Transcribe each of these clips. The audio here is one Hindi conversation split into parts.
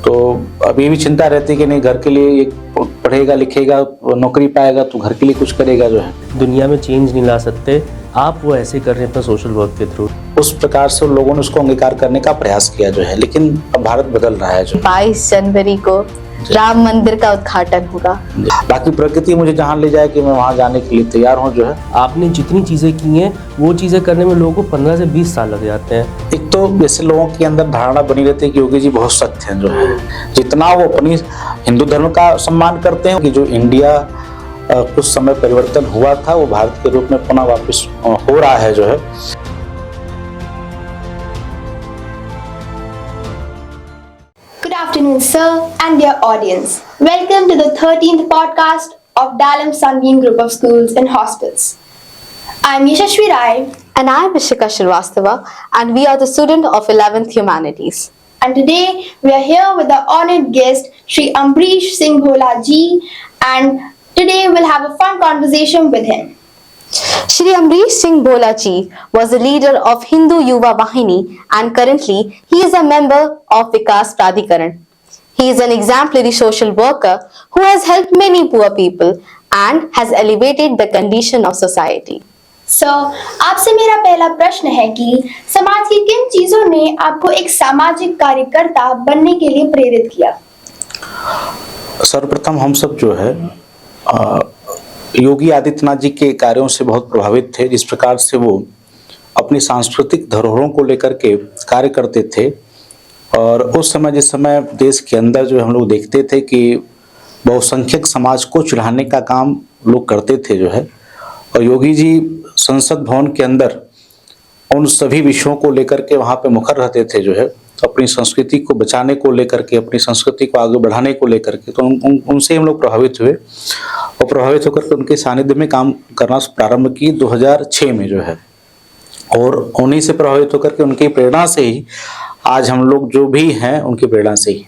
तो अब ये भी चिंता रहती है कि नहीं घर के लिए ये पढ़ेगा लिखेगा नौकरी पाएगा तो घर के लिए कुछ करेगा जो है। दुनिया में चेंज नहीं ला सकते, आप वो ऐसे कर रहे हैं अपना सोशल वर्क के थ्रू। उस प्रकार से लोगों ने उसको अंगीकार करने का प्रयास किया जो है, लेकिन अब भारत बदल रहा है जो 22 जनवरी को राम मंदिर का उद्घाटन होगा। बाकी प्रकृति मुझे जहाँ ले जाए कि मैं वहाँ जाने के लिए तैयार हूँ जो है। आपने जितनी चीज़ें की हैं वो चीज़ें करने में लोगों को 15 से 20 साल लग जाते हैं। एक तो जैसे लोगों के अंदर धारणा बनी रहती है कि योगी जी बहुत सख्त हैं जो है, जितना वो अपनी हिंदू धर्म का सम्मान करते हैं कि जो इंडिया कुछ समय परिवर्तन हुआ था वो भारत के रूप में पुनः वापस हो रहा है जो है। Good afternoon, sir, and dear audience. Welcome to the 13th podcast of Dalam Sunbeam Group of Schools and Hostels. I'm Yashashvi Rai. And I'm Ishika Shrivastava, and we are the student of 11th Humanities. And today we are here with the honored guest, Shri Ambrish Singh Bhola ji, and today we'll have a fun conversation with him. Shri Ambrish Singh Bhola ji was the leader of Hindu Yuva Vahini, and currently he is a member of Vikas Pradhikaran. He is an exemplary social worker who has helped many poor people and has elevated the condition of society. So, आपसे मेरा पहला प्रश्न है कि समाज की किन चीजों ने आपको एक सामाजिक कार्यकर्ता बनने के लिए प्रेरित किया? सर्वप्रथम हम सब जो है योगी आदित्यनाथ जी के कार्यों से बहुत प्रभावित थे, जिस प्रकार से वो अपनी सांस्कृतिक धरोहरों को लेकर के कार्य करते थे। और उस समय जिस समय देश के अंदर जो हम लोग देखते थे कि बहुसंख्यक समाज को चुराने का काम लोग करते थे जो है, और योगी जी संसद भवन के अंदर उन सभी विषयों को लेकर के वहाँ पे मुखर रहते थे जो है, अपनी संस्कृति को बचाने को लेकर के, अपनी संस्कृति को आगे बढ़ाने को लेकर के। तो उनसे हम लोग प्रभावित हुए और प्रभावित होकर के उनके सानिध्य में काम करना प्रारंभ की 2006 में जो है। और उन्हीं से प्रभावित होकर के उनकी प्रेरणा से ही आज हम लोग जो भी हैं उनकी प्रेरणा से ही।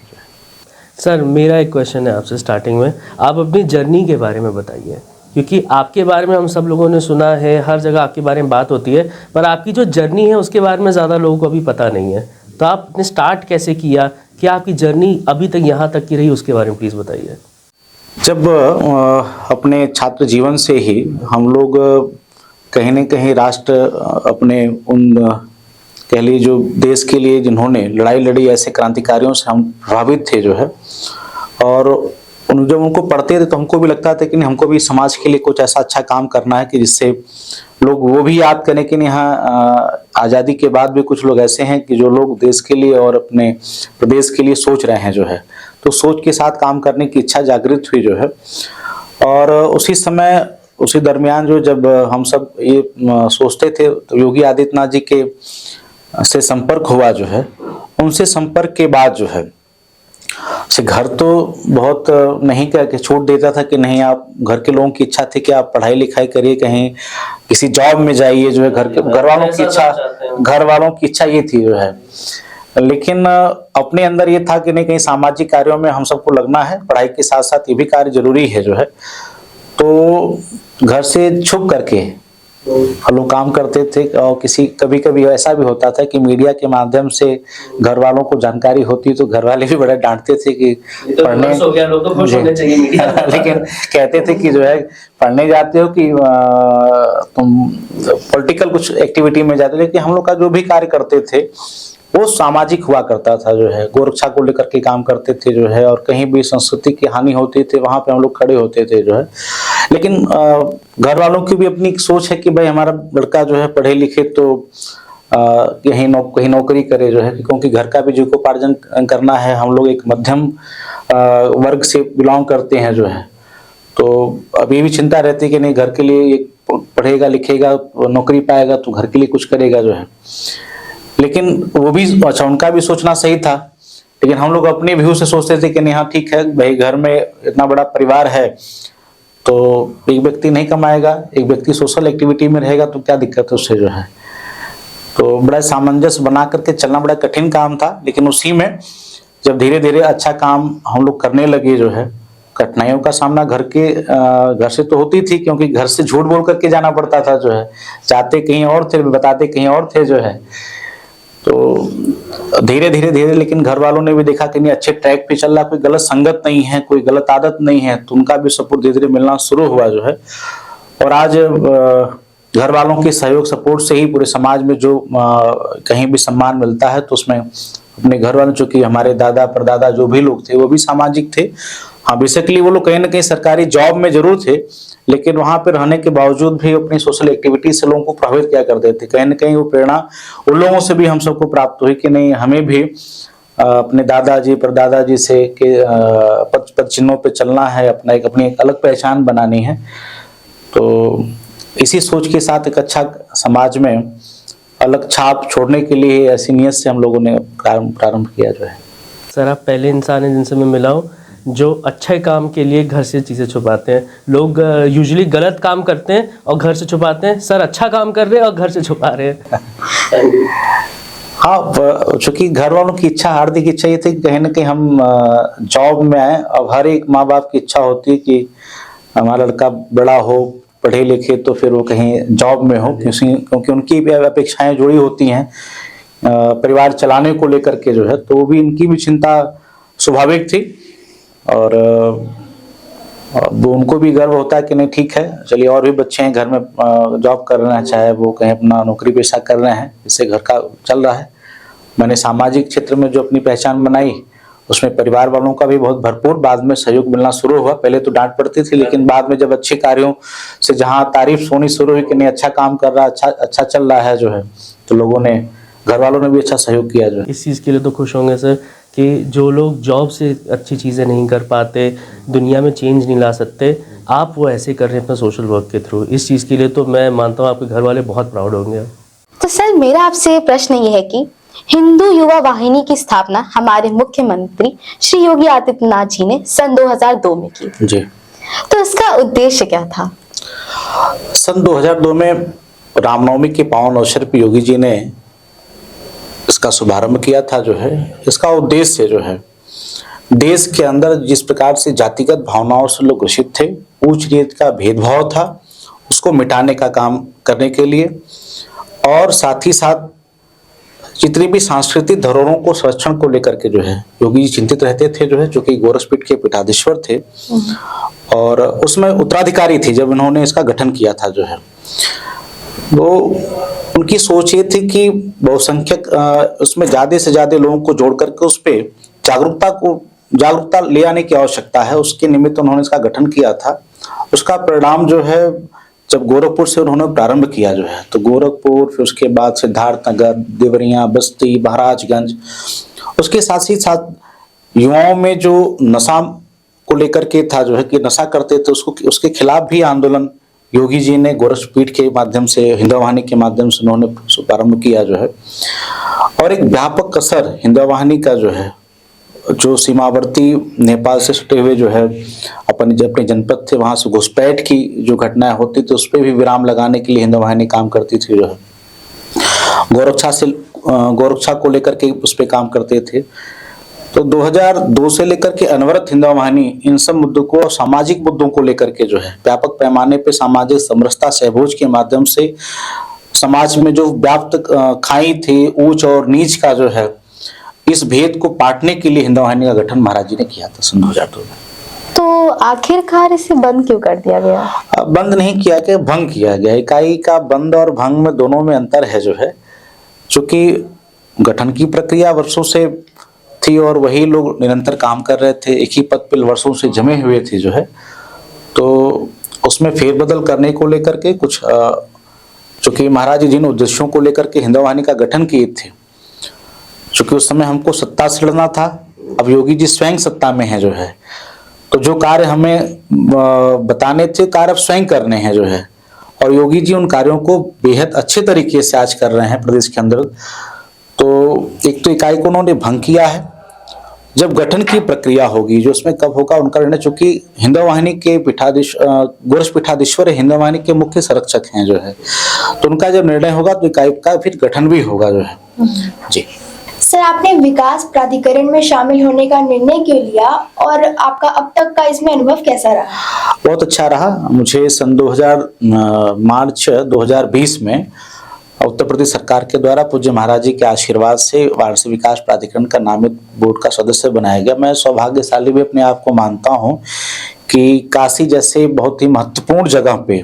सर, मेरा एक क्वेश्चन है आपसे स्टार्टिंग में, आप अपनी जर्नी के बारे में बताइए, क्योंकि आपके बारे में हम सब लोगों ने सुना है, हर जगह आपके बारे में बात होती है, पर आपकी जो जर्नी है उसके बारे में ज़्यादा लोगों को अभी पता नहीं है। तो आपने स्टार्ट कैसे किया, क्या आपकी जर्नी अभी तक यहाँ तक की रही, उसके बारे में प्लीज़ बताइए। जब अपने छात्र जीवन से ही हम लोग कहीं न कहीं राष्ट्र अपने उन कह लीजिए जो देश के लिए जिन्होंने लड़ाई लड़ी, ऐसे क्रांतिकारियों से हम प्रभावित थे जो है। और जब उनको पढ़ते थे तो हमको भी लगता था कि नहीं, हमको भी समाज के लिए कुछ ऐसा अच्छा काम करना है कि जिससे लोग वो भी याद करें कि यहाँ आज़ादी के बाद भी कुछ लोग ऐसे हैं कि जो लोग देश के लिए और अपने प्रदेश के लिए सोच रहे हैं जो है। तो सोच के साथ काम करने की इच्छा जागृत हुई जो है। और उसी समय उसी दरमियान जो जब हम सब ये सोचते थे तो योगी आदित्यनाथ जी के से संपर्क हुआ जो है। उनसे संपर्क के बाद जो है से घर तो बहुत नहीं कह के छोड़ देता था कि नहीं, आप घर के लोगों की इच्छा थी कि आप पढ़ाई लिखाई करिए, कहीं किसी जॉब में जाइए जो है। घर वालों की इच्छा ये थी जो है। लेकिन अपने अंदर ये था कि नहीं, कहीं सामाजिक कार्यों में हम सबको लगना है, पढ़ाई के साथ साथ ये भी कार्य जरूरी है जो है। तो घर से छुप करके हम लोग काम करते थे। और कभी कभी ऐसा भी होता था कि मीडिया के माध्यम से घर वालों को जानकारी होती तो घर वाले भी बड़े डांटते थे कि पढ़ने लेकिन कहते थे कि जो है पढ़ने जाते हो कि तुम पॉलिटिकल कुछ एक्टिविटी में जाते हो। लेकिन हम लोग का जो भी कार्य करते थे वो सामाजिक हुआ करता था जो है। गोरक्षा को लेकर के काम करते थे जो है। और कहीं भी संस्कृति की हानि होती थी वहां पे हम लोग खड़े होते थे जो है। लेकिन घर वालों की भी अपनी सोच है कि भाई हमारा लड़का जो है पढ़े लिखे तो कहीं नौकरी करे जो है, क्योंकि घर का भी जीविकोपार्जन करना है। हम लोग एक मध्यम वर्ग से बिलोंग करते हैं जो है। तो अब ये भी चिंता रहती है कि नहीं घर के लिए पढ़ेगा लिखेगा नौकरी पाएगा तो घर के लिए कुछ करेगा जो है। लेकिन वो भी अच्छा, उनका भी सोचना सही था। लेकिन हम लोग अपने व्यू से सोचते थे कि नहीं हाँ ठीक है भाई, घर में इतना बड़ा परिवार है तो एक व्यक्ति नहीं कमाएगा, एक व्यक्ति सोशल एक्टिविटी में रहेगा तो क्या दिक्कत है उससे जो है। तो बड़ा सामंजस्य बना करके चलना बड़ा कठिन काम था। लेकिन उसी में जब धीरे धीरे अच्छा काम हम लोग करने लगे जो है, कठिनाइयों का सामना घर से तो होती थी, क्योंकि घर से झूठ बोल करके जाना पड़ता था जो है। चाहते कहीं और थे, बताते कहीं और थे जो है। तो धीरे धीरे लेकिन घर वालों ने भी देखा कि नहीं अच्छे ट्रैक पे चल रहा, कोई गलत संगत नहीं है, कोई गलत आदत नहीं है, तो उनका भी सपोर्ट धीरे धीरे मिलना शुरू हुआ जो है। और आज घर वालों के सहयोग सपोर्ट से ही पूरे समाज में जो कहीं भी सम्मान मिलता है तो उसमें अपने घर वालों, चूंकि हमारे दादा परदादा जो भी लोग थे वो भी सामाजिक थे। हाँ, बेसिकली वो लोग कहीं ना कहीं सरकारी जॉब में जरूर थे, लेकिन वहां पर रहने के बावजूद भी अपनी सोशल एक्टिविटी से लोगों को प्रभावित किया करते थे। कहीं ना कहीं वो प्रेरणा उन लोगों से भी हम सबको प्राप्त हुई कि नहीं, हमें भी अपने दादाजी परदादाजी से के पद चिन्हों पे चलना है, अपनी एक अलग पहचान बनानी है। तो इसी सोच के साथ एक अच्छा समाज में अलग छाप छोड़ने के लिए ऐसी नीयत से हम लोगों ने प्रारंभ किया जो है। सर, आप पहले इंसान हैं जिनसे मैं मिला हूँ जो अच्छे काम के लिए घर से चीज़ें छुपाते हैं। लोग यूजुअली गलत काम करते हैं और घर से छुपाते हैं, सर अच्छा काम कर रहे हैं और घर से छुपा रहे हैं। हाँ, चूंकि घर वालों की इच्छा, हार्दिक इच्छा ये थी कि कहीं ना कहीं हम जॉब में आए। अब हर एक माँ बाप की इच्छा होती है कि हमारा लड़का बड़ा हो, पढ़े लिखे, तो फिर वो कहीं जॉब में हो, क्योंकि उनकी भी अपेक्षाएं जुड़ी होती हैं परिवार चलाने को लेकर के जो है। तो वो भी, इनकी भी चिंता स्वाभाविक थी और उनको भी गर्व होता है कि नहीं ठीक है, चलिए और भी बच्चे हैं घर में जॉब कर रहे हैं, चाहे वो कहीं अपना नौकरी पेशा कर रहे हैं, इससे घर का चल रहा है। मैंने सामाजिक क्षेत्र में जो अपनी पहचान बनाई उसमें परिवार वालों का भी बहुत भरपूर बाद में सहयोग मिलना शुरू हुआ। पहले तो डांट पड़ती थी, लेकिन बाद में जब अच्छे कार्यों से जहां तारीफ होनी शुरू हुई कि नहीं अच्छा काम कर रहा, अच्छा चल रहा है जो है, तो लोगों ने, घर वालों ने भी अच्छा सहयोग किया जो है। इस चीज़ के लिए तो खुश होंगे सर कि जो लोग जॉब से अच्छी चीज़ें नहीं कर पाते, दुनिया में चेंज नहीं ला सकते, आप वो ऐसे कर रहे हैं अपना सोशल वर्क के थ्रू। इस चीज़ के लिए तो मैं मानता हूँ आपके घर वाले बहुत प्राउड होंगे। तो सर, मेरा आपसे प्रश्न ये है कि हिंदू युवा वाहिनी की स्थापना हमारे मुख्यमंत्री श्री योगी आदित्यनाथ जी ने सन 2002 में की जी। तो इसका उद्देश्य क्या था? सन 2002 में रामनवमी के पावन अवसर पर योगी जी ने इसका शुभारंभ किया था जो है। इसका उद्देश्य जो है, देश के अंदर जिस प्रकार से जातिगत भावनाओं से लोग ग्रसित थे, ऊंच नीच का भेदभाव था, उसको मिटाने का काम करने के लिए, और साथ ही साथ जितनी भी सांस्कृतिक धरोहरों को संरक्षण को लेकर के जो है योगी जी चिंतित रहते थे जो है, जो कि गोरखपीठ के पीठाधीश्वर थे और उसमें उत्तराधिकारी थे जब इन्होंने इसका गठन किया था जो है। वो उनकी सोच ये थी कि बहुसंख्यक उसमें ज्यादा से ज्यादा लोगों को जोड़ करके उस पर जागरूकता ले आने की आवश्यकता है। उसके निमित्त उन्होंने इसका गठन किया था। उसका परिणाम जो है, जब गोरखपुर से उन्होंने प्रारंभ किया जो है, तो गोरखपुर, फिर उसके बाद सिद्धार्थनगर, देवरिया, बस्ती, महाराजगंज, उसके साथ ही साथ युवाओं में जो नशा को लेकर के था जो है कि नशा करते थे, उसके खिलाफ भी आंदोलन योगी जी ने गोरखपीठ के माध्यम से, हिंदू वाहिनी के माध्यम से उन्होंने प्रारंभ किया जो है। और एक व्यापक असर हिंदू वाहिनी का जो है, जो सीमावर्ती नेपाल से सटे हुए जो है अपने जनपद थे, वहां से घुसपैठ की जो घटनाएं होती थी उस पर भी विराम लगाने के लिए हिंदू वाहिनी काम करती थी जो है। गोरक्षा को लेकर के उस पर काम करते थे। तो 2002 से लेकर के अनवरत हिंदू वाहिनी इन सब मुद्दों को, सामाजिक मुद्दों को लेकर के जो है व्यापक पैमाने पे सामाजिक समरसता सहभोज के माध्यम से समाज में जो व्याप्त खाई थी ऊंच और नीच का जो है, इस भेद को पाटने के लिए हिंदू वाहिनी का गठन महाराज जी ने किया था सन 2002 में। तो आखिरकार इसे बंद क्यों कर दिया गया? बंद नहीं किया गया, भंग किया गया। इकाई का बंद और भंग में दोनों में अंतर है जो है। चूंकि गठन की प्रक्रिया वर्षों से थी और वही लोग निरंतर काम कर रहे थे, एक ही पद पर वर्षों से जमे हुए थे जो है, तो उसमें फेरबदल करने को लेकर के कुछ, चूंकि महाराज जी जिन उद्देश्यों को लेकर के हिंदू वाहिनी का गठन किए थे, चूंकि उस समय हमको सत्ता से लड़ना था, अब योगी जी स्वयं सत्ता में है जो है, तो जो कार्य हमें बताने थे कार्य अब स्वयं करने हैं जो है। और योगी जी उन कार्यों को बेहद अच्छे तरीके से आज कर रहे हैं प्रदेश के अंदर। तो एक तो इकाई को उन्होंने भंग किया है। जब गठन की प्रक्रिया होगी जो उसमें कब होगा उनका निर्णय, चूंकि हिंदू वाहिनी के गोरक्ष पीठाधीश्वर हिंदू वाहिनी के मुख्य संरक्षक हैं जो है, तो उनका जब निर्णय होगा तो इकाई का फिर गठन भी होगा जो है। जी सर, आपने विकास प्राधिकरण में शामिल होने का निर्णय क्यों लिया और आपका अब तक का इसमें अनुभव कैसा रहा? बहुत अच्छा रहा। मुझे सन मार्च 2020 में उत्तर प्रदेश सरकार के द्वारा पूज्य महाराज जी के आशीर्वाद से वाराणसी विकास प्राधिकरण का नामित बोर्ड का सदस्य बनाया गया। मैं सौभाग्यशाली भी अपने आप को मानता हूं कि काशी जैसे बहुत ही महत्वपूर्ण जगह पे,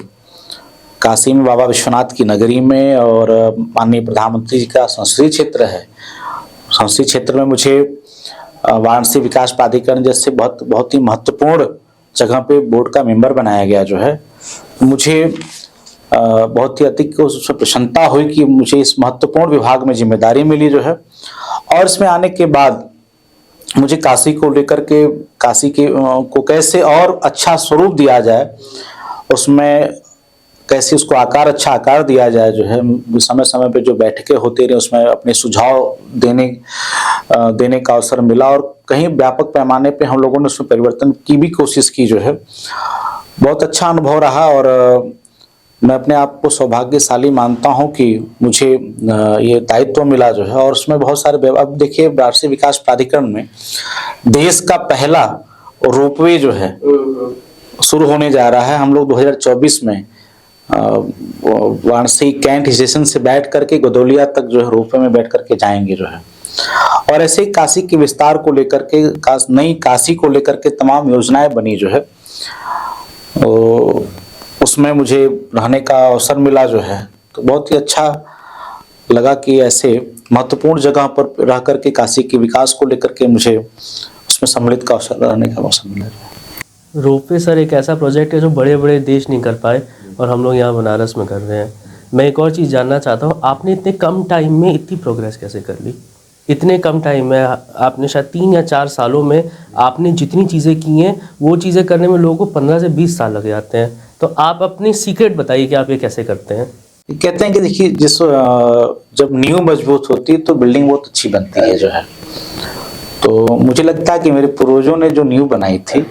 काशी में बाबा विश्वनाथ की नगरी में और माननीय प्रधानमंत्री जी का संसदीय क्षेत्र है, संसदीय क्षेत्र में मुझे वाराणसी विकास प्राधिकरण जैसे बहुत ही महत्वपूर्ण जगह पे बोर्ड का मेंबर बनाया गया जो है, मुझे बहुत ही अधिक उसमें प्रसन्नता हुई कि मुझे इस महत्वपूर्ण विभाग में जिम्मेदारी मिली जो है। और इसमें आने के बाद मुझे काशी को लेकर के, काशी के को कैसे और अच्छा स्वरूप दिया जाए, उसमें कैसे उसको अच्छा आकार दिया जाए जो है, समय समय पे जो बैठकें होती रही उसमें अपने सुझाव देने का अवसर मिला और कहीं व्यापक पैमाने पे हम लोगों ने उसमें परिवर्तन की भी कोशिश की जो है। बहुत अच्छा अनुभव रहा और मैं अपने आप को सौभाग्यशाली मानता हूं कि मुझे ये दायित्व मिला जो है। और उसमें बहुत सारे, अब देखिए वाराणसी विकास प्राधिकरण में देश का पहला रोपवे जो है शुरू होने जा रहा है। हम लोग 2024 में वाराणसी कैंट स्टेशन से बैठ करके गोदौलिया तक जो है रोपवे में बैठ करके जाएंगे जो है। और ऐसे ही काशी के विस्तार को लेकर के, नई काशी को लेकर के तमाम योजनाएं बनी जो है, उसमें मुझे रहने का अवसर मिला जो है। तो बहुत ही अच्छा लगा कि ऐसे महत्वपूर्ण जगह पर रह करके काशी के विकास को लेकर के मुझे उसमें सम्मिलित का अवसर रहने का अवसर मिला। रोपवे सर एक ऐसा प्रोजेक्ट है जो बड़े बड़े देश नहीं कर पाए और हम लोग यहाँ बनारस में कर रहे हैं। मैं एक और चीज़ जानना चाहता हूँ, आपने इतने कम टाइम में इतनी प्रोग्रेस कैसे कर ली? इतने कम टाइम में आपने शायद 3 या 4 सालों में आपने जितनी चीज़ें की हैं वो चीज़ें करने में लोगों को 15 से 20 साल लग जाते हैं। तो आप अपनी सीक्रेट बताइए कि आप ये कैसे करते हैं? कहते हैं कि देखिए, जब नींव मजबूत होती है तो बिल्डिंग बहुत अच्छी बनती है जो है। तो मुझे लगता है कि मेरे पूर्वजों ने जो नींव बनाई थी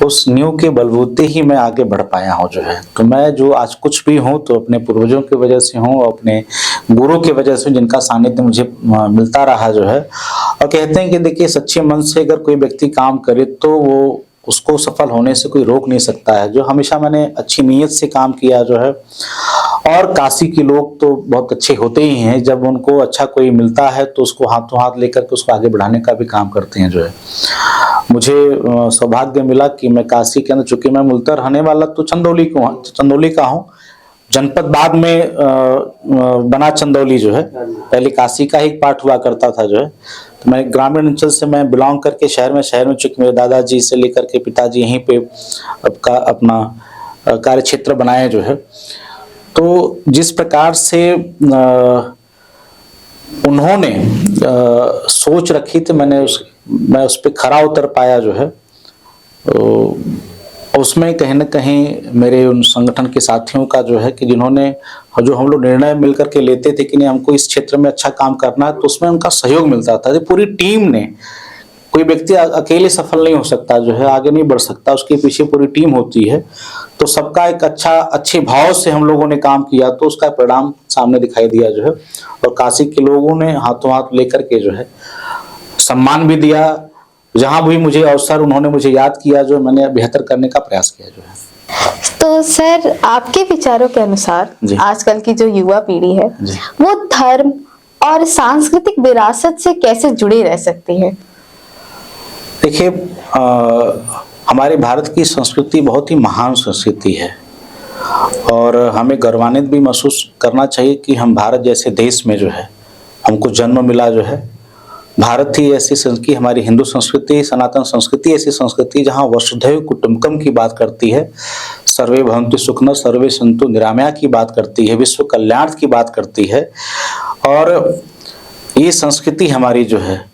उस नींव के बलबूते ही मैं आगे बढ़ पाया हूँ जो है। तो मैं जो आज कुछ भी हूँ तो अपने पूर्वजों की वजह से हूँ, अपने गुरु की वजह से, जिनका सानिध्य मुझे मिलता रहा जो है। और कहते हैं कि देखिए, सच्चे मन से अगर कोई व्यक्ति काम करे तो वो उसको सफल होने से कोई रोक नहीं सकता है। जो हमेशा मैंने अच्छी नीयत से काम किया जो है। और काशी के लोग तो बहुत अच्छे होते ही हैं, जब उनको अच्छा कोई मिलता है तो उसको हाथों हाथ लेकर के उसको आगे बढ़ाने का भी काम करते हैं जो है। मुझे सौभाग्य मिला कि मैं काशी के अंदर, चूंकि मैं मूलतः रहने वाला तो चंदौली का हूँ, जनपद बाद में बना चंदौली जो है, पहले काशी का ही पार्ट हुआ करता था जो है। तो मैं ग्रामीण अंचल से मैं बिलोंग करके शहर में चूंकि मेरे दादाजी से लेकर के पिताजी यहीं पे अपना कार्य क्षेत्र बनाए जो है। तो जिस प्रकार से उन्होंने सोच रखी थी, मैं उस पर खरा उतर पाया जो है। तो उसमें कहीं ना कहीं मेरे उन संगठन के साथियों का जो है कि जो हम लोग निर्णय मिलकर के लेते थे कि नहीं, हमको इस क्षेत्र में अच्छा काम करना है, तो उसमें उनका सहयोग मिलता था। तो पूरी टीम ने, कोई व्यक्ति अकेले सफल नहीं हो सकता जो है, आगे नहीं बढ़ सकता, उसके पीछे पूरी टीम होती है। तो सबका एक अच्छे भाव से हम लोगों ने काम किया तो उसका परिणाम सामने दिखाई दिया जो है। और काशी के लोगों ने हाथों हाथ लेकर के जो है सम्मान भी दिया। जहां भी मुझे अवसर उन्होंने मुझे याद किया, जो मैंने बेहतर करने का प्रयास किया जो है। तो सर, आपके विचारों के अनुसार आजकल की जो युवा पीढ़ी है वो धर्म और सांस्कृतिक विरासत से कैसे जुड़े रह सकती है? देखिए, हमारे भारत की संस्कृति बहुत ही महान संस्कृति है और हमें गौरवान्वित भी महसूस करना चाहिए कि हम भारत जैसे देश में जो है हमको जन्म मिला जो है। भारत ही ऐसी संस्कृति, हमारी हिंदू संस्कृति, सनातन संस्कृति ऐसी संस्कृति जहाँ वसुधैव कुटुंबकम की बात करती है, सर्वे भवन्तु सुखिनः सर्वे सन्तु निरामया की बात करती है, विश्व कल्याण की बात करती है। और ये संस्कृति हमारी जो है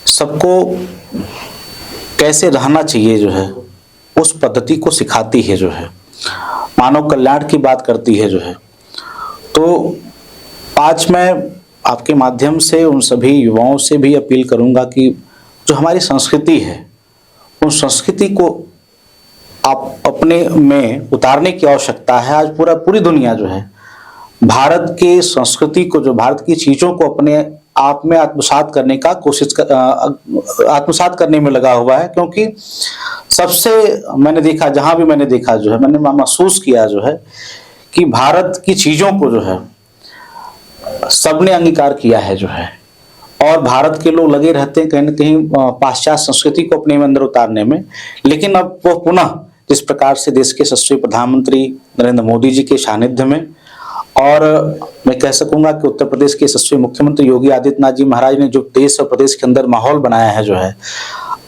सबको कैसे रहना चाहिए जो है उस पद्धति को सिखाती है जो है, मानव कल्याण की बात करती है जो है। तो आज मैं आपके माध्यम से उन सभी युवाओं से भी अपील करूंगा कि जो हमारी संस्कृति है उन संस्कृति को आप अपने में उतारने की आवश्यकता है। आज पूरी दुनिया जो है भारत की संस्कृति को, जो भारत की चीज़ों को अपने आप में आत्मसात करने का आत्मसात करने में लगा हुआ है। क्योंकि सबसे मैंने देखा, जहां भी मैंने देखा जो है, मैंने महसूस किया जो है कि भारत की चीज़ों को जो है सबने अंगीकार किया है जो है, और भारत के लोग लगे रहते हैं कहीं ना कहीं पाश्चात्य संस्कृति को अपने अंदर उतारने में। लेकिन अब वो पुनः जिस प्रकार से देश के यशस्वी प्रधानमंत्री नरेंद्र मोदी जी के सानिध्य में, और मैं कह सकूंगा कि उत्तर प्रदेश के यशस्वी मुख्यमंत्री योगी आदित्यनाथ जी महाराज ने जो देश और प्रदेश के अंदर माहौल बनाया है जो है,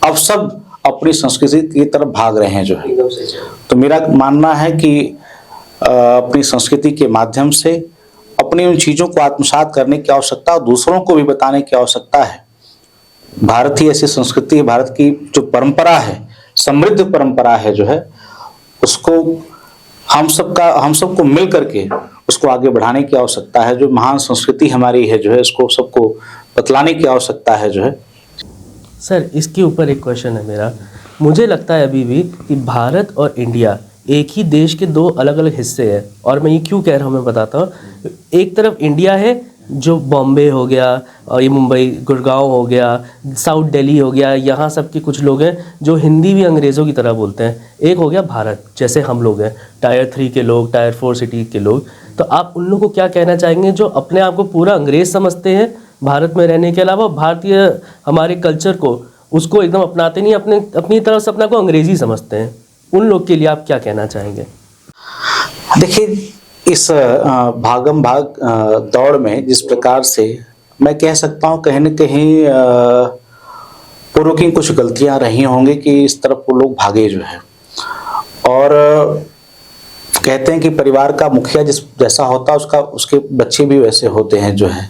अब सब अपनी संस्कृति की तरफ भाग रहे हैं जो है। तो मेरा मानना है कि अपनी संस्कृति के माध्यम से अपनी उन चीजों को आत्मसात करने की आवश्यकता और दूसरों को भी बताने की आवश्यकता है। भारत ही ऐसी संस्कृति है, भारत की जो परंपरा है, समृद्ध परंपरा है जो है, उसको हम सबको मिल करके उसको आगे बढ़ाने की आवश्यकता है। जो महान संस्कृति हमारी है जो है, उसको सबको बतलाने की आवश्यकता है जो है। सर, इसके ऊपर एक क्वेश्चन है मेरा। मुझे लगता है अभी भी कि भारत और इंडिया एक ही देश के दो अलग अलग हिस्से हैं, और मैं ये क्यों कह रहा हूँ मैं बताता हूँ। एक तरफ इंडिया है जो बॉम्बे हो गया और ये मुंबई गुड़गांव हो गया, साउथ दिल्ली हो गया, यहाँ सब के कुछ लोग हैं जो हिंदी भी अंग्रेज़ों की तरह बोलते हैं। एक हो गया भारत, जैसे हम लोग हैं, टायर 3 के लोग, टायर 4 सिटी के लोग। तो आप उन लोगों को क्या कहना चाहेंगे जो अपने आप को पूरा अंग्रेज़ समझते हैं भारत में रहने के अलावा, भारतीय हमारे कल्चर को उसको एकदम अपनाते नहीं, अपनी तरफ से अपना को अंग्रेज़ी समझते हैं? उन लोग के लिए आप क्या कहना चाहेंगे? देखिए, इस भागम भाग दौड़ में जिस प्रकार से मैं कह सकता हूँ कहीं न कहीं पूर्व की कुछ गलतियां रही होंगी कि इस तरफ वो लोग भागे जो है। और कहते हैं कि परिवार का मुखिया जैसा होता है उसके बच्चे भी वैसे होते हैं जो है।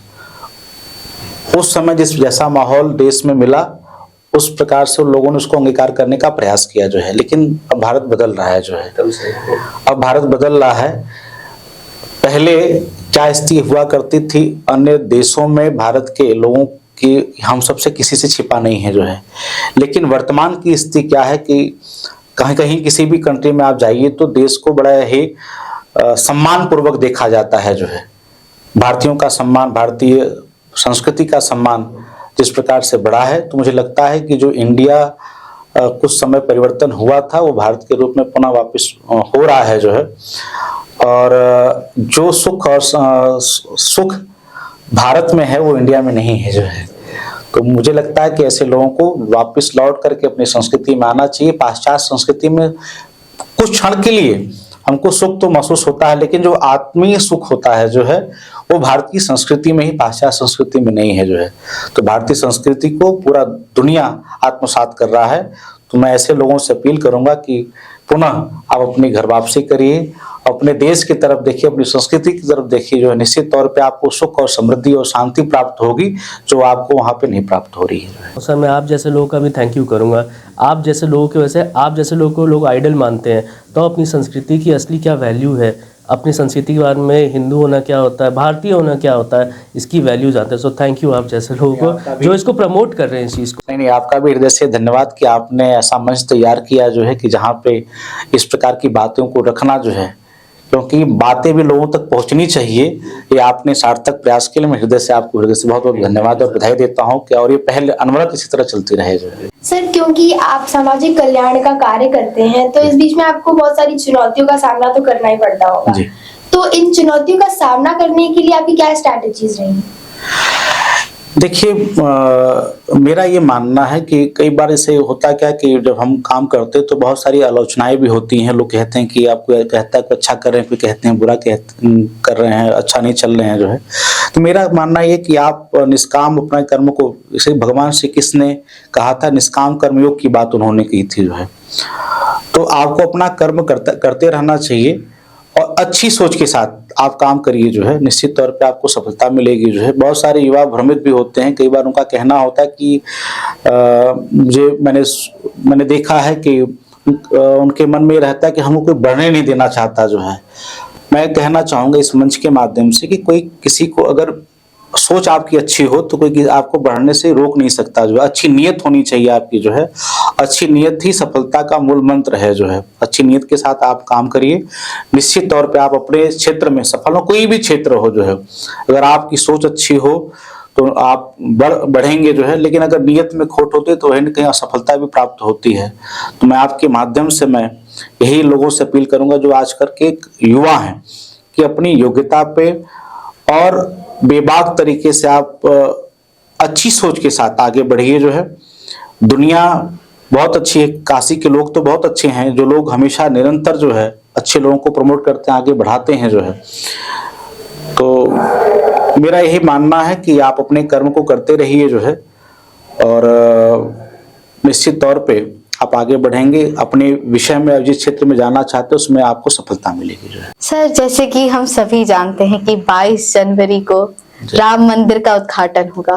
उस समय जैसा माहौल देश में मिला, उस प्रकार से उन लोगों ने उसको अंगीकार करने का प्रयास किया जो है। लेकिन अब भारत बदल रहा है जो है, अब भारत बदल रहा है। पहले क्या स्थिति हुआ करती थी अन्य देशों में, भारत के लोगों की हम सबसे किसी से छिपा नहीं है जो है। लेकिन वर्तमान की स्थिति क्या है कि कहीं कहीं किसी भी कंट्री में आप जाइए तो देश को बड़ा ही सम्मान पूर्वक देखा जाता है जो है। भारतीयों का सम्मान, भारतीय संस्कृति का सम्मान जिस प्रकार से बढ़ा है, तो मुझे लगता है कि जो इंडिया कुछ समय परिवर्तन हुआ था वो भारत के रूप में पुनः वापस हो रहा है जो है। और जो सुख भारत में है वो इंडिया में नहीं है जो है। तो मुझे लगता है कि ऐसे लोगों को वापस लौट करके अपनी संस्कृति में आना चाहिए। पाश्चात्य संस्कृति में कुछ क्षण के लिए हमको सुख तो महसूस होता है, लेकिन जो आत्मीय सुख होता है जो है वो भारतीय संस्कृति में ही, पाश्चात्य संस्कृति में नहीं है जो है। तो भारतीय संस्कृति को पूरा दुनिया आत्मसात कर रहा है। तो मैं ऐसे लोगों से अपील करूंगा कि पुनः आप अपनी घर वापसी करिए, अपने देश की तरफ देखिए, अपनी संस्कृति की तरफ देखिए जो है। निश्चित तौर पे आपको सुख और समृद्धि और शांति प्राप्त होगी जो आपको वहाँ पे नहीं प्राप्त हो रही है। सर, मैं आप जैसे लोगों का भी थैंक यू करूँगा। आप जैसे लोगों की वजह से, आप जैसे लोगों को लोग आइडल मानते हैं, तो अपनी संस्कृति की असली क्या वैल्यू है, अपनी संस्कृति के बारे में हिंदू होना क्या होता है, भारतीय होना क्या होता है, इसकी वैल्यू जानते हैं। सो थैंक यू आप जैसे लोगों को जो इसको प्रमोट कर रहे हैं इस चीज़ को। नहीं, आपका भी हृदय से धन्यवाद कि आपने ऐसा मंच तैयार किया जो है कि जहाँ पे इस प्रकार की बातों को रखना जो है, क्योंकि बातें भी लोगों तक पहुंचनी चाहिए। ये आपने सार्थक प्रयास के लिए मैं हृदय से आपको हृदय से बहुत बहुत धन्यवाद और बधाई देता हूं कि और ये पहल अनवरत इसी तरह चलती रहे जो है। सर, क्योंकि आप सामाजिक कल्याण का कार्य करते हैं तो इस बीच में आपको बहुत सारी चुनौतियों का सामना तो करना ही पड़ता होगा जी। तो इन चुनौतियों का सामना करने के लिए आपकी क्या स्ट्रैटेजीज रही? देखिए, मेरा ये मानना है कि कई बार ऐसे होता क्या कि जब हम काम करते हैं तो बहुत सारी आलोचनाएं भी होती हैं। लोग कहते हैं कि आपको कहता है कि अच्छा कर रहे हैं, फिर कहते हैं बुरा कर रहे हैं, अच्छा नहीं चल रहे हैं जो है। तो मेरा मानना ये कि आप निष्काम अपने कर्म को, जैसे भगवान श्री कृष्ण ने कहा था, निष्काम कर्मयोग की बात उन्होंने की थी जो है। तो आपको अपना कर्म करते रहना चाहिए और अच्छी सोच के साथ आप काम करिए जो है। निश्चित तौर पे आपको सफलता मिलेगी जो है। बहुत सारे युवा भ्रमित भी होते हैं, कई बार उनका कहना होता है कि मैंने देखा है कि उनके मन में रहता है कि हमको कोई बढ़ने नहीं देना चाहता जो है। मैं कहना चाहूँगा इस मंच के माध्यम से कि कोई किसी को अगर सोच आपकी अच्छी हो तो कोई आपको बढ़ने से रोक नहीं सकता जो है। अच्छी नीयत होनी चाहिए आपकी जो है। अच्छी नीयत ही सफलता का मूल मंत्र है जो है। अच्छी नीयत के साथ आप काम करिए, निश्चित तौर पे आप अपने क्षेत्र में सफल हो, कोई भी क्षेत्र हो जो है। अगर आपकी सोच अच्छी हो तो आप बढ़ेंगे जो है। लेकिन अगर नीयत में खोट होती है तो कहीं कहीं असफलता भी प्राप्त होती है। तो मैं आपके माध्यम से मैं यही लोगों से अपील करूंगा जो आजकल के युवा हैं कि अपनी योग्यता पे और बेबाक तरीके से आप अच्छी सोच के साथ आगे बढ़िए जो है। दुनिया बहुत अच्छी है, काशी के लोग तो बहुत अच्छे हैं, जो लोग हमेशा निरंतर जो है अच्छे लोगों को प्रमोट करते हैं, आगे बढ़ाते हैं जो है। तो मेरा यही मानना है कि आप अपने कर्म को करते रहिए जो है, और निश्चित तौर पे आप आगे बढ़ेंगे। अपने विषय में जिस क्षेत्र में जाना चाहते हैं उसमें आपको सफलता मिलेगी जो है। सर, जैसे कि हम सभी जानते हैं कि 22 जनवरी को राम मंदिर का उद्घाटन होगा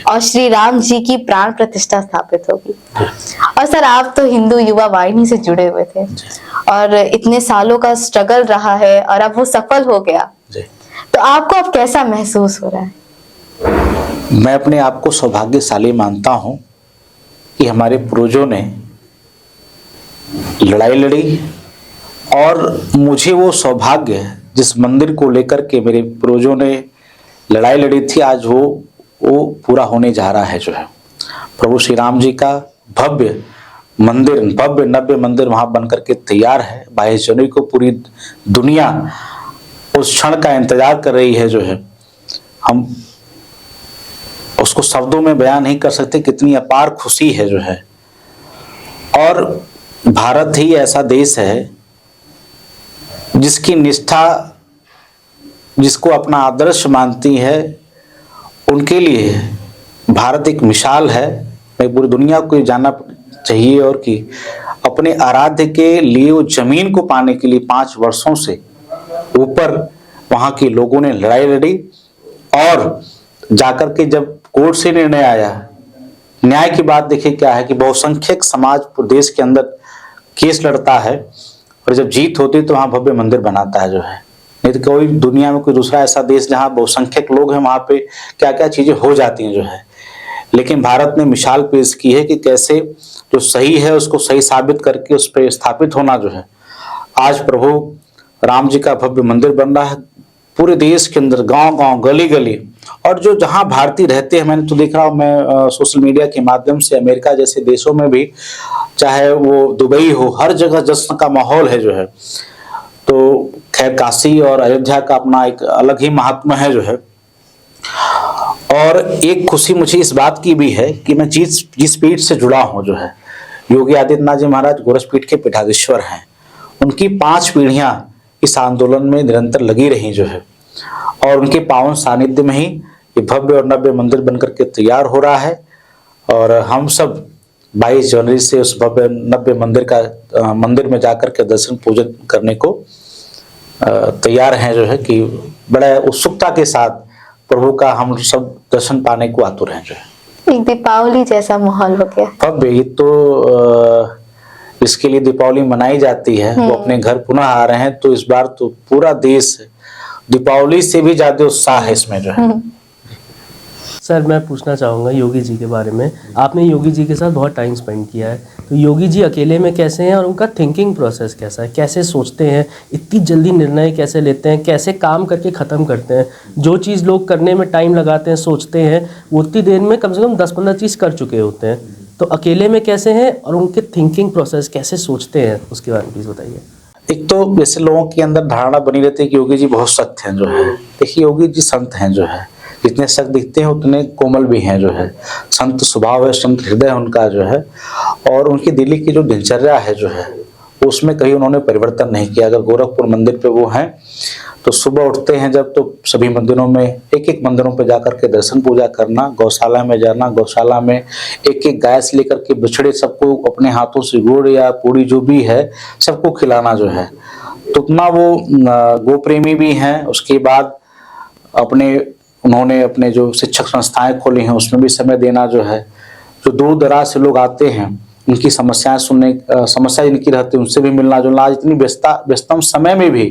और श्री राम जी की प्राण प्रतिष्ठा स्थापित होगी। और सर, आप तो हिंदू युवा वाहिनी से जुड़े हुए थे और इतने सालों का स्ट्रगल रहा है और अब वो सफल हो गया, तो आपको अब कैसा महसूस हो रहा है? मैं अपने आप को सौभाग्यशाली मानता हूं कि हमारे पूर्वजों ने लड़ाई लड़ी और मुझे वो सौभाग्य, जिस मंदिर को लेकर के मेरे पूर्वजों ने लड़ाई लड़ी थी, आज वो पूरा होने जा रहा है जो है। प्रभु श्री राम जी का भव्य मंदिर, भव्य नव्य मंदिर वहां बनकर के तैयार है। 22 जनवरी को पूरी दुनिया उस क्षण का इंतजार कर रही है जो है। हम उसको शब्दों में बयान नहीं कर सकते, कितनी अपार खुशी है जो है। और भारत ही ऐसा देश है जिसकी निष्ठा, जिसको अपना आदर्श मानती है, उनके लिए भारत एक मिसाल है। मैं पूरी दुनिया को जानना चाहिए और कि अपने आराध्य के लिए वो जमीन को पाने के लिए 5 वर्षों से ऊपर वहां के लोगों ने लड़ाई लड़ी, और जाकर के जब कोर्ट से निर्णय आया, न्याय की बात देखिए क्या है कि बहुसंख्यक समाज देश के अंदर केस लड़ता है और जब जीत होती है तो वहां भव्य मंदिर बनाता है जो है। नहीं तो कोई दुनिया में कोई दूसरा ऐसा देश जहां बहुसंख्यक लोग हैं वहां पे क्या क्या चीजें हो जाती हैं जो है। लेकिन भारत ने मिसाल पेश की है कि कैसे जो सही है उसको सही साबित करके उस पर स्थापित होना जो है। आज प्रभु राम जी का भव्य मंदिर बन रहा है पूरे देश के अंदर, गांव गांव, गली गली, और जो जहां भारतीय रहते हैं, मैंने तो देख रहा हूं, मैं सोशल मीडिया के माध्यम से अमेरिका जैसे देशों में भी, चाहे वो दुबई हो, हर जगह जश्न का माहौल है जो है। तो खैर, काशी और अयोध्या का अपना एक अलग ही महात्मा है जो है। और एक खुशी मुझे इस बात की भी है कि मैं जिस पीठ से जुड़ा हूं जो है, योगी आदित्यनाथ जी महाराज गोरस पीठ के पीठाधीश्वर हैं। उनकी 5 पीढ़ियां इस आंदोलन में निरंतर लगी रही जो है, और उनके पावन सानिध्य में ही ये भव्य और नव्य मंदिर बनकर के तैयार हो रहा है। और हम सब 22 जनवरी से उस भव्य नव्य मंदिर में जाकर के दर्शन पूजन करने को तैयार हैं जो है, कि बड़ा उत्सुकता के साथ प्रभु का हम सब दर्शन पाने को आतुर हैं जो है। एक दीपावली जैसा माहौल हो गया। भव्य, ये तो इसके लिए दीपावली मनाई जाती है, वो अपने घर पुनः आ रहे हैं, तो इस बार तो पूरा देश दीपावली से भी ज्यादा उत्साह है इसमें जो है। सर, मैं पूछना चाहूँगा योगी जी के बारे में। आपने योगी जी के साथ बहुत टाइम स्पेंड किया है, तो योगी जी अकेले में कैसे हैं और उनका थिंकिंग प्रोसेस कैसा है? कैसे सोचते हैं, इतनी जल्दी निर्णय कैसे लेते हैं, कैसे काम करके ख़त्म करते हैं? जो चीज़ लोग करने में टाइम लगाते हैं, सोचते हैं, वो उतनी देर में कम से कम 10-15 चीज़ कर चुके होते हैं। तो अकेले में कैसे हैं और उनके थिंकिंग प्रोसेस कैसे सोचते हैं, उसके बारे में प्लीज़ बताइए। एक तो जैसे लोगों के अंदर धारणा बनी रहती है कि योगी जी बहुत सख्त हैं जो है। देखिए, योगी जी संत हैं जो है, जितने सख्त दिखते हैं उतने कोमल भी हैं जो है। संत स्वभाव है, संत हृदय उनका जो है, और उनकी दिल्ली की जो दिनचर्या है जो है, उसमें कहीं उन्होंने परिवर्तन नहीं किया। अगर गोरखपुर मंदिर पे वो हैं तो सुबह उठते हैं जब, तो सभी मंदिरों में, एक मंदिरों पे जाकर के दर्शन पूजा करना, गौशाला में जाना, गौशाला में एक गाय से लेकर के बछड़े सबको अपने हाथों से गुड़ या पूड़ी जो भी है सबको खिलाना जो है। तो उतना वो गो प्रेमी भी हैं। उसके बाद उन्होंने अपने जो शिक्षक संस्थाएं खोली हैं उसमें भी समय देना जो है। जो दूर दराज से लोग आते हैं उनकी समस्याएं सुनने, समस्या जिनकी रहती है उनसे भी मिलना जुलना। आज इतनी व्यस्तम समय में भी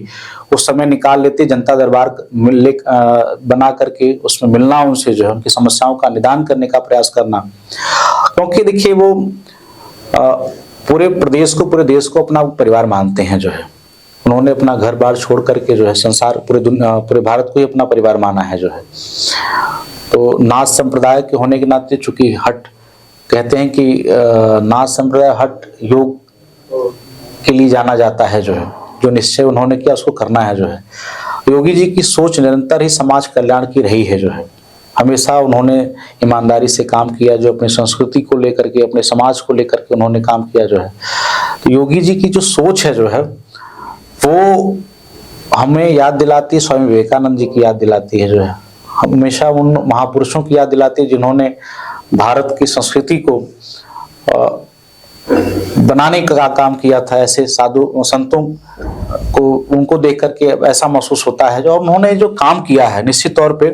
वो समय निकाल लेते, जनता दरबार बना करके उसमें मिलना, उनसे जो है उनकी समस्याओं का निदान करने का प्रयास करना। क्योंकि देखिए, वो पूरे देश को अपना परिवार मानते हैं जो है। उन्होंने अपना घर बार छोड़ करके जो है संसार, पूरे भारत को ही अपना परिवार माना है जो है। तो नाथ संप्रदाय के होने के नाते, चूंकि हट कहते हैं कि नाथ संप्रदाय हट योग के लिए जाना जाता है जो है। जो निश्चय उन्होंने किया उसको करना है जो है। योगी जी की सोच निरंतर ही समाज कल्याण की रही है जो है। हमेशा उन्होंने ईमानदारी से काम किया, जो अपनी संस्कृति को लेकर के, अपने समाज को लेकर के उन्होंने काम किया जो है। तो योगी जी की जो सोच है जो है वो हमें याद दिलाती है, स्वामी विवेकानंद जी की याद दिलाती है जो है। हमेशा उन महापुरुषों की याद दिलाती है जिन्होंने भारत की संस्कृति को बनाने का काम किया था। ऐसे साधु संतों को उनको देख करके ऐसा महसूस होता है जो उन्होंने जो काम किया है, निश्चित तौर पे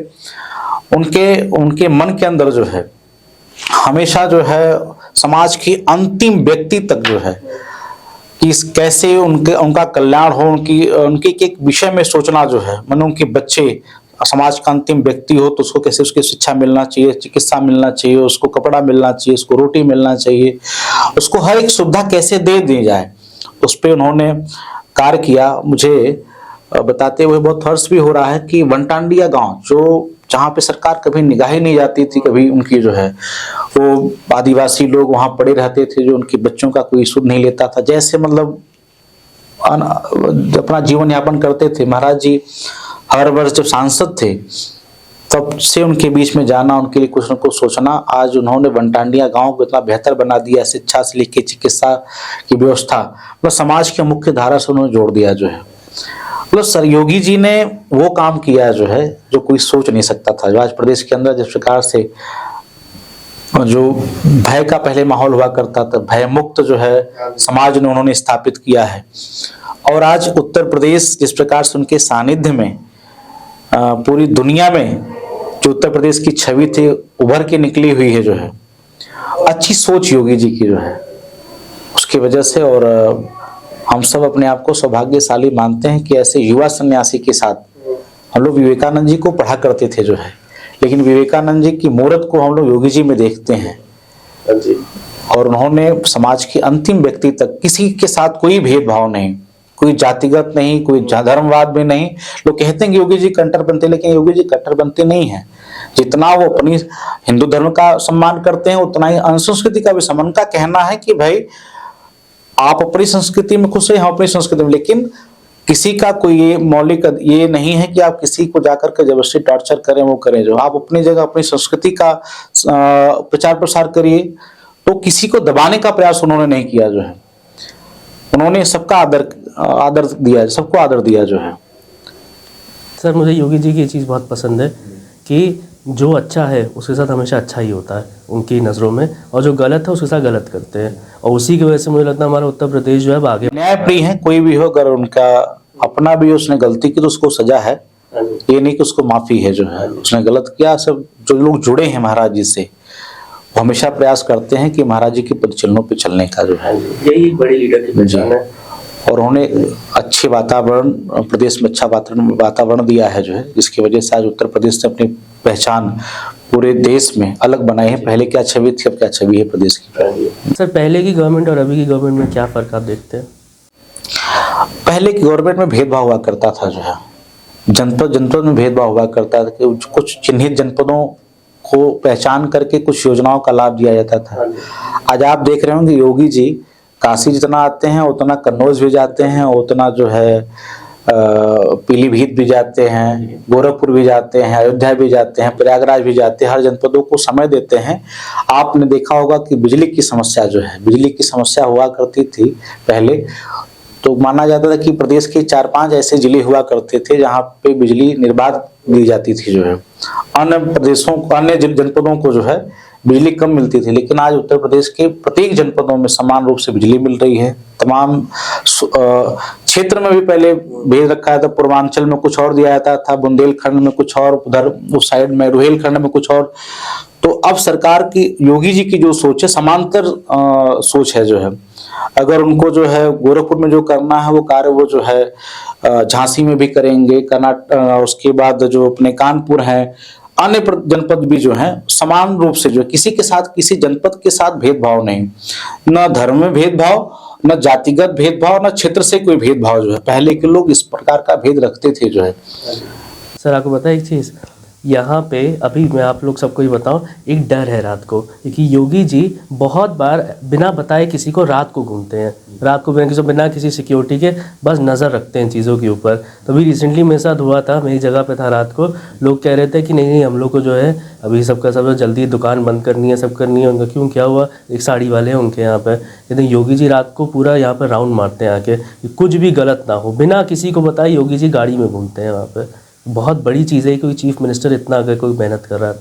उनके मन के अंदर जो है हमेशा जो है समाज की अंतिम व्यक्ति तक जो है कि कैसे उनका कल्याण हो, उनकी एक विषय में सोचना जो है। मानो उनके बच्चे समाज का अंतिम व्यक्ति हो तो उसको कैसे उसकी शिक्षा मिलना चाहिए, चिकित्सा मिलना चाहिए, उसको कपड़ा मिलना चाहिए, उसको रोटी मिलना चाहिए, उसको हर एक सुविधा कैसे दे दी जाए, उस पर उन्होंने कार्य किया। मुझे बताते हुए बहुत हर्ष भी हो रहा है कि वनटांडिया गांव जो जहाँ पे सरकार कभी निगाह ही नहीं जाती थी, कभी उनकी जो है वो आदिवासी लोग वहाँ पड़े रहते थे, जो उनके बच्चों का कोई सुध नहीं लेता था, जैसे मतलब अपना जीवन यापन करते थे। महाराज जी हर वर्ष जब सांसद थे तब से उनके बीच में जाना, उनके लिए कुछ न कुछ सोचना। आज उन्होंने वनटांडिया गांव को इतना बेहतर बना दिया, शिक्षा से लेकर चिकित्सा की व्यवस्था, मतलब समाज के मुख्य धारा से उन्होंने जोड़ दिया जो है। मतलब सर योगी जी ने वो काम किया जो है जो कोई सोच नहीं सकता था। जो आज प्रदेश के अंदर जिस प्रकार से जो भय का पहले माहौल हुआ करता था, भय मुक्त जो है समाज ने उन्होंने स्थापित किया है। और आज उत्तर प्रदेश जिस प्रकार से उनके सानिध्य में पूरी दुनिया में जो उत्तर प्रदेश की छवि थी उभर के निकली हुई है जो है। अच्छी सोच योगी जी की जो है उसकी वजह से। और हम सब अपने आप को सौभाग्यशाली मानते हैं कि ऐसे युवा सन्यासी के साथ हम लोग विवेकानंद जी को पढ़ा करते थे जो है, लेकिन विवेकानंद जी की मूर्त को हम लोग योगी जी में देखते हैं। और उन्होंने समाज के अंतिम व्यक्ति तक किसी के साथ कोई भेदभाव नहीं, कोई जातिगत नहीं, कोई धर्मवाद में नहीं। लोग कहते हैं कि योगी जी कट्टरपंथी, लेकिन योगी जी कट्टरपंथी नहीं है। जितना वो अपनी हिंदू धर्म का सम्मान करते हैं उतना ही अनुसंस्कृति का भी सम्मान। का कहना है कि भाई आप अपनी संस्कृति में खुश हैं, हम अपनी संस्कृति में, लेकिन किसी का कोई ये मौलिक ये नहीं है कि आप किसी को जाकर के जबरदस्ती टॉर्चर करें, वो करें। जो आप अपनी जगह अपनी संस्कृति का प्रचार प्रसार करिए, तो किसी को दबाने का प्रयास उन्होंने नहीं किया जो है। उन्होंने सबका आदर दिया, सबको आदर दिया जो है। सर मुझे योगी जी की ये चीज़ बहुत पसंद है कि जो अच्छा है उसके साथ हमेशा अच्छा ही होता है उनकी नज़रों में, और जो गलत है उसके साथ गलत करते हैं। और उसी की वजह से मुझे लगता है हमारा उत्तर प्रदेश जो है आगे न्यायप्रिय है। कोई भी हो, अगर उनका अपना भी उसने गलती की तो उसको सजा है, ये नहीं कि उसको माफी है जो है। उसने गलत किया। सब जो लोग जुड़े हैं महाराज जी से वो हमेशा प्रयास करते हैं कि महाराज जी के परिचलनों पे चलने का जो है, यही बड़े लीडर की पहचान है। और उन्होंने अच्छे वातावरण प्रदेश में अच्छा वातावरण दिया है जो है, जिसकी वजह से आज उत्तर प्रदेश ने अपनी पहचान पूरे देश में अलग बनाई है। पहले क्या छवि थी, अब क्या छवि है प्रदेश की। सर पहले की गवर्नमेंट और अभी की गवर्नमेंट में क्या फर्क आप देखते हैं? पहले की गवर्नमेंट में भेदभाव हुआ करता था जो है, जनपद में भेदभाव हुआ करता था कि कुछ चिन्हित जनपदों को पहचान करके कुछ योजनाओं का लाभ दिया जाता था। आज आप देख रहे होंगे योगी जी काशी जितना आते हैं उतना कन्नौज भी जाते हैं, उतना जो है पीलीभीत भी जाते हैं, गोरखपुर भी जाते हैं, अयोध्या भी जाते हैं, प्रयागराज भी जाते हैं, हर जनपदों को समय देते हैं। आपने देखा होगा कि बिजली की समस्या जो है, बिजली की समस्या हुआ करती थी पहले, तो माना जाता था कि प्रदेश के 4-5 ऐसे जिले हुआ करते थे जहाँ पे बिजली निर्बाध दी जाती थी जो है। अन्य प्रदेशों को, अन्य जनपदों को जो है बिजली कम मिलती थी, लेकिन आज उत्तर प्रदेश के प्रत्येक जनपदों में समान रूप से बिजली मिल रही है। तमाम क्षेत्र में भी पहले भेज रखा था, पूर्वांचल में कुछ और दिया जाता था, बुंदेलखंड में कुछ और, उधर उस साइड में रुहेलखंड में कुछ और। तो अब सरकार की योगी जी की जो सोच है समांतर सोच है जो है। अगर उनको जो है गोरखपुर में जो करना है वो कार्य वो जो है झांसी में भी करेंगे, उसके बाद जो अपने कानपुर है, अन्य जनपद भी जो है समान रूप से जो किसी के साथ, किसी जनपद के साथ भेदभाव नहीं, न धर्म में भेदभाव, न जातिगत भेदभाव, न क्षेत्र से कोई भेदभाव जो है। पहले के लोग इस प्रकार का भेद रखते थे जो है। सर आपको पता है एक चीज़ यहाँ पे अभी मैं आप लोग सबको ही बताऊं, एक डर है रात को, क्योंकि योगी जी बहुत बार बिना बताए किसी को रात को घूमते हैं, रात को बिना किसी सिक्योरिटी के बस नज़र रखते हैं चीज़ों के ऊपर। तो अभी रिसेंटली मेरे साथ हुआ था, मेरी जगह पे था रात को, लोग कह रहे थे कि नहीं हम लोग को जो है अभी सबका सब जल्दी दुकान बंद करनी है, सब करनी है। उनका क्यों, क्या हुआ? एक साड़ी वाले हैं उनके यहाँ पे, कहते योगी जी रात को पूरा यहाँ पर राउंड मारते हैं आके, कुछ भी गलत ना हो, बिना किसी को बताए योगी जी गाड़ी में घूमते हैं वहाँ पे। बहुत बड़ी चीज़ है कोई चीफ मिनिस्टर इतना अगर कोई मेहनत कर रहा है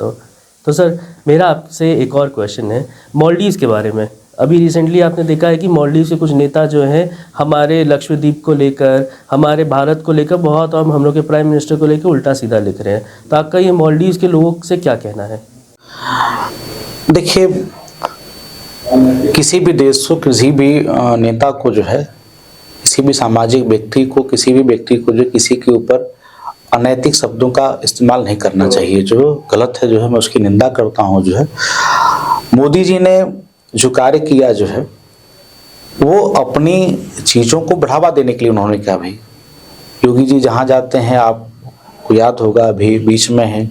तो सर मेरा आपसे एक और क्वेश्चन है मालदीव्स के बारे में। अभी रिसेंटली आपने देखा है कि मालदीव से कुछ नेता जो हैं हमारे लक्षद्वीप को लेकर, हमारे भारत को लेकर बहुत, और हम लोग के प्राइम मिनिस्टर को लेकर उल्टा सीधा लिख रहे हैं। तो आपका ये मालदीव्स के लोगों से क्या कहना है? देखिए, किसी भी देश को, किसी भी नेता को जो है, किसी भी सामाजिक व्यक्ति को, किसी भी व्यक्ति को जो किसी के ऊपर अनैतिक शब्दों का इस्तेमाल नहीं करना चाहिए। जो गलत है जो है मैं उसकी निंदा करता हूँ। जो है मोदी जी ने जो कार्य किया जो है वो अपनी चीज़ों को बढ़ावा देने के लिए उन्होंने किया। भाई योगी जी जहाँ जाते हैं, आपको याद होगा अभी बीच में है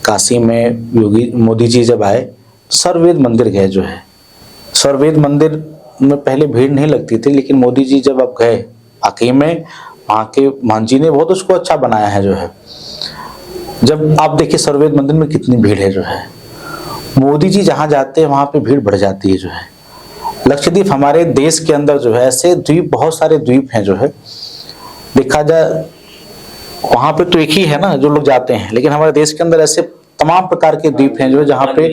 काशी में मोदी जी जब आए सर्ववेद मंदिर गए। जो है सर्ववेद मंदिर में पहले भीड़ नहीं लगती थी, लेकिन मोदी जी जब अब गए आके में, वहाँ के मान जी ने बहुत उसको अच्छा बनाया है। जो है जब आप देखिए सर्ववेद मंदिर में कितनी भीड़ है। जो है मोदी जी जहाँ जाते हैं वहाँ पे भीड़ बढ़ जाती है। जो है लक्षद्वीप हमारे देश के अंदर जो है ऐसे द्वीप, बहुत सारे द्वीप हैं। जो है देखा जाए वहाँ पे तो एक ही है ना जो लोग जाते हैं, लेकिन हमारे देश के अंदर ऐसे तमाम प्रकार के द्वीप हैं जो जहाँ पे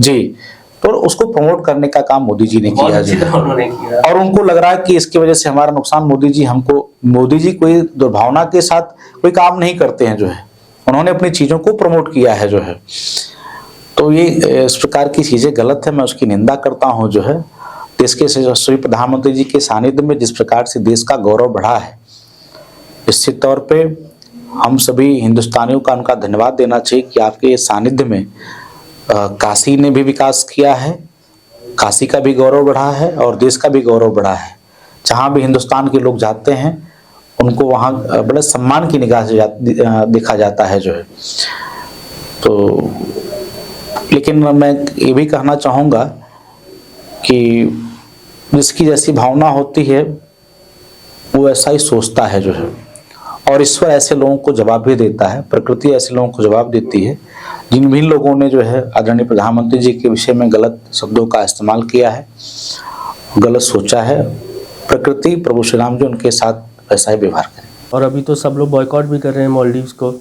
जी, तो उसको प्रमोट करने का काम मोदी जी ने किया। जो है और उनको लग रहा है कि इसकी वजह से हमारा नुकसान, मोदी जी कोई दुर्भावना के साथ कोई काम नहीं करते हैं। जो है उन्होंने अपनी चीज़ों को प्रमोट किया है। जो है तो ये इस प्रकार की चीज़ें गलत है, मैं उसकी निंदा करता हूँ। जो है देश के यशस्वी प्रधानमंत्री जी के सानिध्य में जिस प्रकार से देश का गौरव बढ़ा है, निश्चित तौर पे हम सभी हिंदुस्तानियों का उनका धन्यवाद देना चाहिए कि आपके सानिध्य में काशी ने भी विकास किया है, काशी का भी गौरव बढ़ा है और देश का भी गौरव बढ़ा है। जहाँ भी हिंदुस्तान के लोग जाते हैं उनको वहाँ बड़े सम्मान की निगाह से देखा जाता है। जो है तो लेकिन मैं ये भी कहना चाहूँगा कि जिसकी जैसी भावना होती है वो ऐसा ही सोचता है। जो है और ईश्वर ऐसे लोगों को जवाब भी देता है, प्रकृति ऐसे लोगों को जवाब देती है। जिन भी लोगों ने जो है आदरणीय प्रधानमंत्री जी के विषय में गलत शब्दों का इस्तेमाल किया है, गलत सोचा है, प्रकृति प्रभु श्री राम जी उनके साथ ऐसा ही व्यवहार करें। और अभी तो सब लोग बॉयकॉट भी कर रहे हैं मालदीव्स को,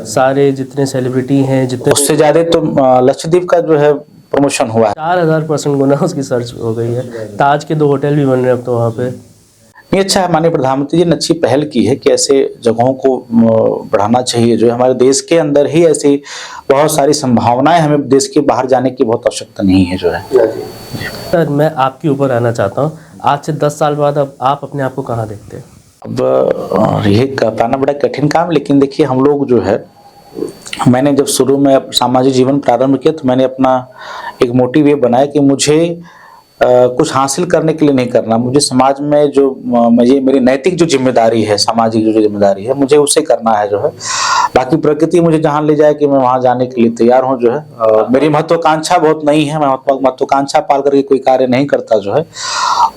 सारे जितने सेलिब्रिटी हैं, जितने, उससे ज्यादा तो लक्षद्वीप का जो है प्रमोशन हुआ है। 4000% गुना उसकी सर्च हो गई है। ताज के 2 होटल भी बन रहे हैं अब तो वहाँ पे। नहीं, अच्छा है, माननीय प्रधानमंत्री जी ने अच्छी पहल की है कि ऐसे जगहों को बढ़ाना चाहिए। जो हमारे देश के अंदर ही ऐसी बहुत सारी संभावनाएं, हमें देश के बाहर जाने की बहुत आवश्यकता नहीं है। जो है सर मैं आपके ऊपर आना चाहता हूँ, आज से 10 साल बाद अब आप अपने आप को कहाँ देखते हैं? अब ये बताना बड़ा कठिन काम, लेकिन देखिए हम लोग जो है, मैंने जब शुरू में सामाजिक जीवन प्रारंभ किया तो मैंने अपना एक मोटिव ये बनाया कि मुझे कुछ हासिल करने के लिए नहीं करना, मुझे समाज में जो मुझे मेरी नैतिक जो जिम्मेदारी है, सामाजिक जो जिम्मेदारी है, मुझे उसे करना है। जो है बाकी प्रकृति मुझे जहाँ ले जाए कि मैं वहाँ जाने के लिए तैयार हूँ। जो है मेरी महत्वाकांक्षा बहुत नहीं है, मैं महत्वाकांक्षा पाल करके कोई कार्य नहीं करता। जो है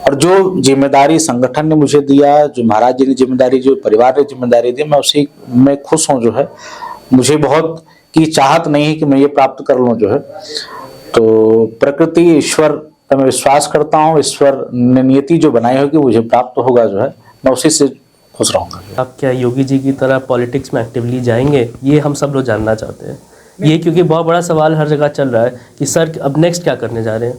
और जो जिम्मेदारी संगठन ने मुझे दिया, जो महाराज जी ने जिम्मेदारी, जो परिवार ने जिम्मेदारी दी, मैं उसी में खुश हूँ। जो है मुझे बहुत की चाहत नहीं है कि मैं ये प्राप्त कर लूँ। जो है तो प्रकृति, ईश्वर पर मैं विश्वास करता हूँ, ईश्वर ने नियति जो बनाई होगी मुझे प्राप्त होगा। जो है मैं उसी से खुश रहूँगा। आप क्या योगी जी की तरह पॉलिटिक्स में एक्टिवली जाएंगे, ये हम सब लोग जानना चाहते हैं। ये क्योंकि बहुत बड़ा सवाल हर जगह चल रहा है कि सर अब नेक्स्ट क्या करने जा रहे हैं?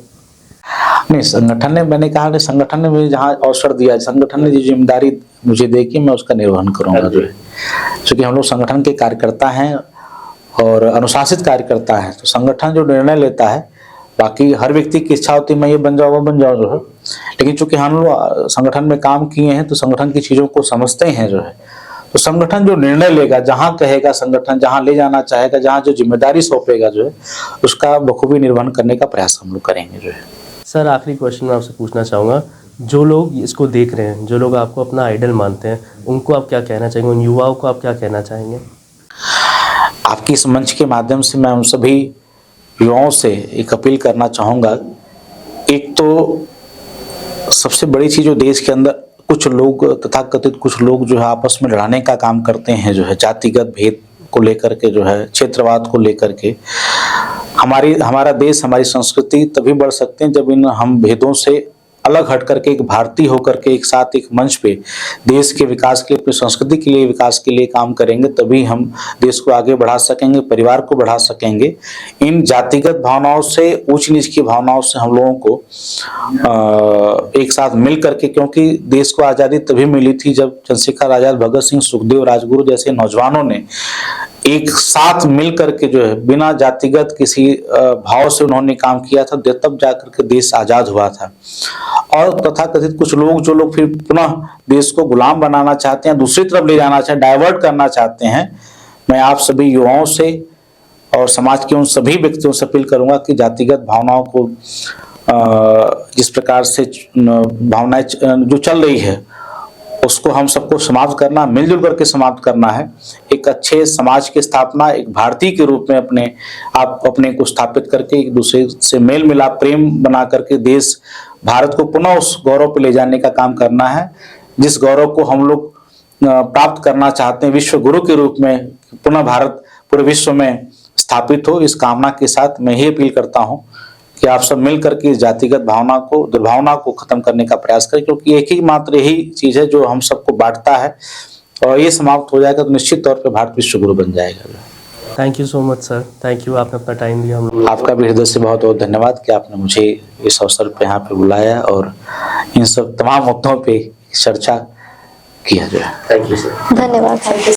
नहीं, संगठन ने, मैंने कहा कि संगठन ने मुझे जहाँ अवसर दिया, संगठन ने जो जिम्मेदारी मुझे दी कि मैं उसका निर्वहन करूँगा। जो है क्योंकि हम लोग संगठन के कार्यकर्ता हैं और अनुशासित कार्यकर्ता हैं, तो संगठन जो निर्णय लेता है, बाकी हर व्यक्ति की इच्छा होती है मैं ये बन जाऊँ वो बन जाऊँ। जो है लेकिन चूंकि हम लोग संगठन में काम किए हैं तो संगठन की चीज़ों को समझते हैं। जो है तो संगठन जो निर्णय लेगा, जहाँ कहेगा, संगठन जहाँ ले जाना चाहेगा, जहाँ जो जिम्मेदारी सौंपेगा, जो है उसका बखूबी निर्वहन करने का प्रयास हम लोग करेंगे। जो है सर आखिरी क्वेश्चन मैं आपसे पूछना चाहूँगा, जो लोग इसको देख रहे हैं, जो लोग आपको अपना आइडल मानते हैं, उनको आप क्या कहना चाहेंगे? उन युवाओं को आप क्या कहना चाहेंगे? आपकी इस मंच के माध्यम से मैं उन सभी युवाओं से एक अपील करना चाहूँगा। एक तो सबसे बड़ी चीज़ जो देश के अंदर कुछ लोग तथाकथित कुछ लोग जो है आपस में लड़ाने का काम करते हैं, जो है जातिगत भेद को लेकर के, जो है क्षेत्रवाद को लेकर के। हमारा देश, हमारी संस्कृति तभी बढ़ सकते हैं जब इन हम भेदों से अलग हट करके एक भारतीय होकर के एक साथ एक मंच पे देश के विकास के लिए, अपनी संस्कृति के लिए, विकास के लिए काम करेंगे, तभी हम देश को आगे बढ़ा सकेंगे, परिवार को बढ़ा सकेंगे। इन जातिगत भावनाओं से, ऊंच नीच की भावनाओं से हम लोगों को एक साथ मिल करके, क्योंकि देश को आज़ादी तभी मिली थी जब चंद्रशेखर आजाद, भगत सिंह, सुखदेव, राजगुरु जैसे नौजवानों ने एक साथ मिल करके जो है बिना जातिगत किसी भाव से उन्होंने काम किया था, तब जाकर के देश आजाद हुआ था। और तथाकथित कुछ लोग, जो लोग फिर पुनः देश को गुलाम बनाना चाहते हैं, दूसरी तरफ ले जाना चाहते हैं, डाइवर्ट करना चाहते हैं, मैं आप सभी युवाओं से और समाज के उन सभी व्यक्तियों से अपील करूंगा कि जातिगत भावनाओं को जिस प्रकार से भावनाएं जो चल रही है उसको हम सबको समाप्त करना, मिलजुल करके समाप्त करना है। एक अच्छे समाज की स्थापना, एक भारतीय के रूप में अपने को स्थापित करके एक दूसरे से मेल मिलाप, प्रेम बना करके देश भारत को पुनः उस गौरव पे ले जाने का काम करना है, जिस गौरव को हम लोग प्राप्त करना चाहते हैं, विश्व गुरु के रूप में पुनः भारत पूरे विश्व में स्थापित हो। इस कामना के साथ मैं ये अपील करता हूँ कि आप सब मिल करके इस जातिगत भावना को, दुर्भावना को खत्म करने का प्रयास करें, क्योंकि एक ही मात्र यही चीज है जो हम सबको बांटता है, और ये समाप्त हो जाएगा तो निश्चित तौर पे भारत विश्व गुरु बन जाएगा। Thank you so much sir, thank you, आपने अपना टाइम दिया हम लोग। आपका भी हृदय से बहुत बहुत धन्यवाद कि आपने मुझे इस अवसर पे यहाँ पे बुलाया और इन सब तमाम मुद्दों पे चर्चा किया जाए। Thank you sir. धन्यवाद।